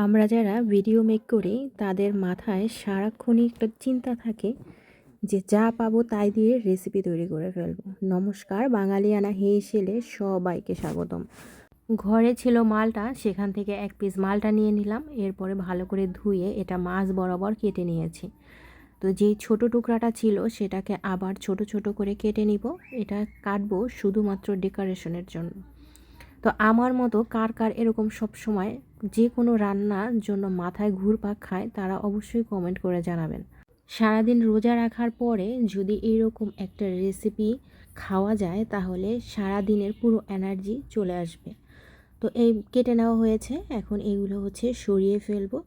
আমরা যারা video make করি তাদের মাথায় সারাক্ষণই একটা চিন্তা থাকে যে যা পাবো তাই দিয়ে রেসিপি তৈরি করে ফেলবো। নমস্কার, বাঙালিয়ানা হেসেলে সবাইকে স্বাগতম। ঘরে ছিল মালটা, সেখান থেকে এক পিস মালটা নিয়ে নিলাম। এরপরে ভালো করে ধুয়ে এটা মাছ বরাবর কেটে নিয়েছি। তো যেই ছোট টুকরাটা ছিল সেটাকে আবার ছোট ছোট করে কেটে নিব। এটা কাটবো শুধুমাত্র ডেকোরেশনের জন্য। তো আমার মতো কার কার এরকম সব সময় যে কোনো রান্নার জন্য মাথায় ঘুরপাক খায় তারা অবশ্যই কমেন্ট করে জানাবেন। সারাদিন রোজা রাখার পরে যদি এরকম একটা রেসিপি খাওয়া যায় তাহলে সারা দিনের পুরো এনার্জি চলে আসবে। তো এই কেটে নেওয়া হয়েছে, এখন এগুলো সরিয়ে ফেলবো।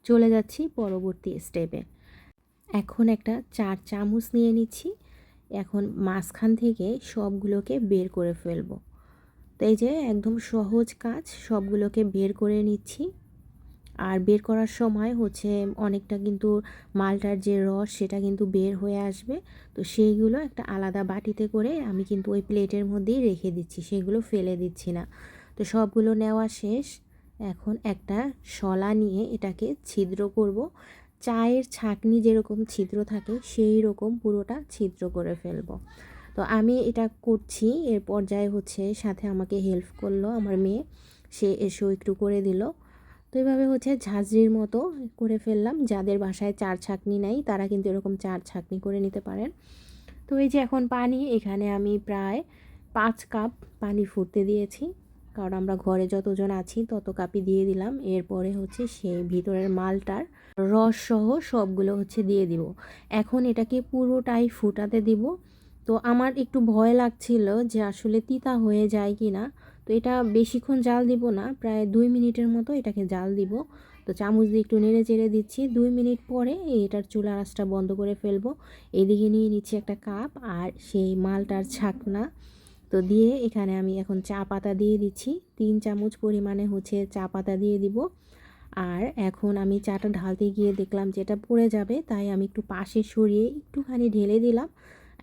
চলে যাচ্ছি পরবর্তী স্টেপে। এখন একটা 4 চামচ নিয়ে নিচ্ছি। এখন মাঝখান থেকে সবগুলোকে বের করে ফেলবো। তো এই যে একদম সহজ কাজ, সবগুলোকে বের করে নিচ্ছি। আর বের করার সময় অনেকটা কিন্তু মালটার যে রস সেটা কিন্তু বের হয়ে আসবে। তো সেইগুলো একটা আলাদা বাটিতে করে আমি কিন্তু ওই প্লেটের মধ্যেই রেখে দিচ্ছি, সেগুলো ফেলে দিচ্ছি না। তো সবগুলো নেওয়া শেষ। এখন একটা শলা নিয়ে এটাকে ছিদ্র করব। চায়ের ছাঁকনি যেরকম ছিদ্র থাকে সেই রকম পুরোটা ছিদ্র করে ফেলবো। তো আমি এটা করছি, এর পর্যায়ে সাথে আমাকে হেল্প করলো আমার মেয়ে, সে এসেও একটু করে দিল। তো এভাবে ঝাঁঝরির মতো করে ফেললাম। যাদের বাসায় চার ছাঁকনি নাই তারা কিন্তু এরকম চার ছাঁকনি করে নিতে পারেন। তো এই যে এখন পানি, এখানে আমি প্রায় 5 কাপ পানি ফুটতে দিয়েছি, কারণ আমরা ঘরে যতজন আছি তত কাপই দিয়ে দিলাম। এরপরে সেই ভিতরের মালটার রস সহ সবগুলো দিয়ে দিব। এখন এটাকে পুরোটাই ফুটাতে দিব। তো আমার একটু ভয় লাগছিল যে আসলে তিতা হয়ে যায় কি না। তো এটা বেশিক্ষণ জাল দিব না, প্রায় 2 মিনিটের মতো এটাকে জাল দিব। তো চামচ দিয়ে একটু নেড়ে চেড়ে দিচ্ছি। 2 মিনিট পরে এটার চুলার আঁচটা বন্ধ করে ফেলবো। এদিকে নিয়ে নিচ্ছি একটা কাপ আর সেই মালটার ছাকনা। তো দিয়ে এখানে আমি এখন চা পাতা দিয়ে দিচ্ছি। 3 চামচ পরিমাণে চা পাতা দিয়ে দিব। আর এখন আমি চাটা ঢালতে গিয়ে দেখলাম যে এটা পড়ে যাবে, তাই আমি একটু পাশে সরিয়ে একটুখানি ঢেলে দিলাম।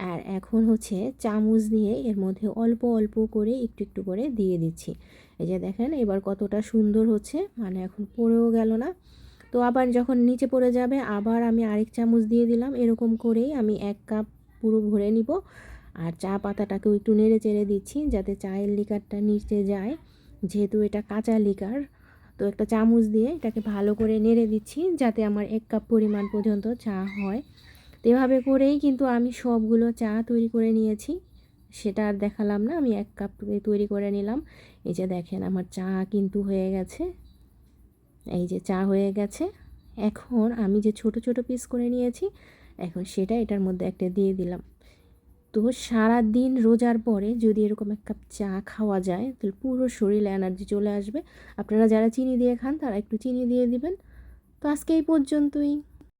আর এখন চামচ দিয়ে এর মধ্যে অল্প অল্প করে একটু একটু করে দিয়ে দিচ্ছি। এই যে দেখেন এবার কতটা সুন্দর মানে এখন পড়েও গেল না। তো আবার যখন নিচে পড়ে যাবে আবার আমি আরেক চামচ দিয়ে দিলাম। এরকম করেই আমি 1 কাপ পুরো ভরে নিব। আর চা পাতাটাকেও একটু নেড়ে চেড়ে দিচ্ছি যাতে চায়ের লিকারটা নিচে যায়, যেহেতু এটা কাঁচা লিকার। তো একটা চামচ দিয়ে এটাকে ভালো করে নেড়ে দিচ্ছি যাতে আমার 1 কাপ পরিমাণ পর্যন্ত চা হয়। তো এভাবে করেই কিন্তু আমি সবগুলো চা তৈরি করে নিয়েছি, সেটা আর দেখালাম না। আমি 1 কাপ তৈরি করে নিলাম। এই যে দেখেন আমার চা কিন্তু হয়ে গেছে। এই যে চা হয়ে গেছে। এখন আমি যে ছোট ছোট পিস করে নিয়েছি, এখন সেটা এটার মধ্যে একটা দিয়ে দিলাম। তো সারা দিন রোজার পরে যদি এরকম 1 কাপ চা খাওয়া যায় তাহলে পুরো শরীরে এনার্জি চলে আসবে। আপনারা যারা চিনি দিয়ে খান তারা একটু চিনি দিয়ে দিবেন। তো আজকে এই পর্যন্তই।